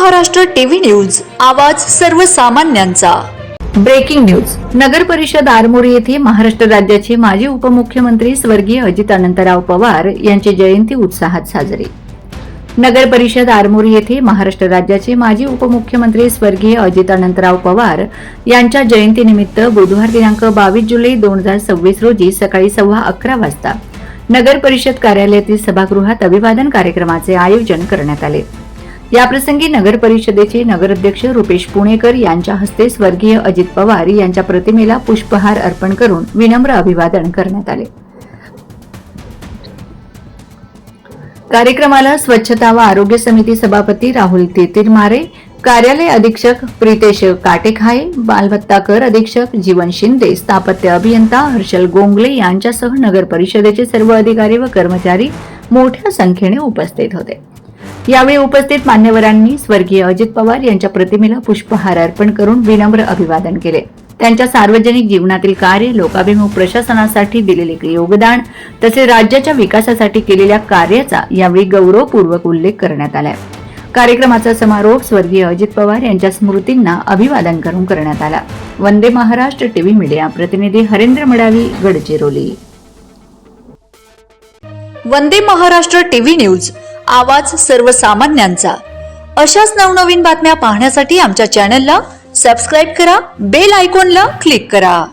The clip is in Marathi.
महाराष्ट्र टीव्ही न्यूज, आवाज सर्वसामान्यांचा। Breaking news. नगर परिषद आरमोरी येथे महाराष्ट्र राज्याचे माजी उपमुख्यमंत्री स्वर्गीय अजित अनंतराव पवार यांची जयंती उत्साहात साजरी। नगर परिषद आरमोरी येथे महाराष्ट्र राज्याचे माजी उपमुख्यमंत्री स्वर्गीय अजित अनंतराव पवार यांच्या जयंतीनिमित्त बुधवार दिनांक 22 जुलै 2026 रोजी सकाळी 11:15 वाजता नगर परिषद कार्यालयातील सभागृहात अभिवादन कार्यक्रमाचे आयोजन करण्यात आले। याप्रसंगी नगर परिषदेचे नगराध्यक्ष रुपेश पुणेकर यांच्या हस्ते स्वर्गीय अजित पवार यांच्या प्रतिमेला पुष्पहार अर्पण करून विनम्र अभिवादन करण्यात आले। कार्यक्रमाला स्वच्छता व आरोग्य समिती सभापती राहुल तिरमारे, कार्यालय अधीक्षक प्रितेश काटेखाये, बालभत्ता कर अधीक्षक जीवन शिंदे, स्थापत्य अभियंता हर्षल गोंगले यांच्यासह नगर परिषदेचे सर्व अधिकारी व कर्मचारी मोठ्या संख्येने उपस्थित होते। यावेळी उपस्थित मान्यवरांनी स्वर्गीय अजित पवार यांच्या प्रतिमेला पुष्पहार अर्पण करून विनम्र अभिवादन केले। त्यांच्या सार्वजनिक जीवनातील कार्य, लोकाभिमुख प्रशासनासाठी दिलेले योगदान तसेच राज्याच्या विकासासाठी केलेल्या कार्याचा यावेळी गौरवपूर्वक उल्लेख करण्यात आला। कार्यक्रमाचा समारोप स्वर्गीय अजित पवार यांच्या स्मृतींना अभिवादन करून करण्यात आला। वंदे महाराष्ट्र टीव्ही मीडिया प्रतिनिधी हरेंद्र मडावी, गडचिरोली। वंदे महाराष्ट्र टीव्ही न्यूज, आवाज सर्वसामान्यांचा। अशाच नवनवीन बातम्या पाहण्यासाठी आमच्या चॅनलला सबस्क्राइब करा, बेल आयकॉनला क्लिक करा।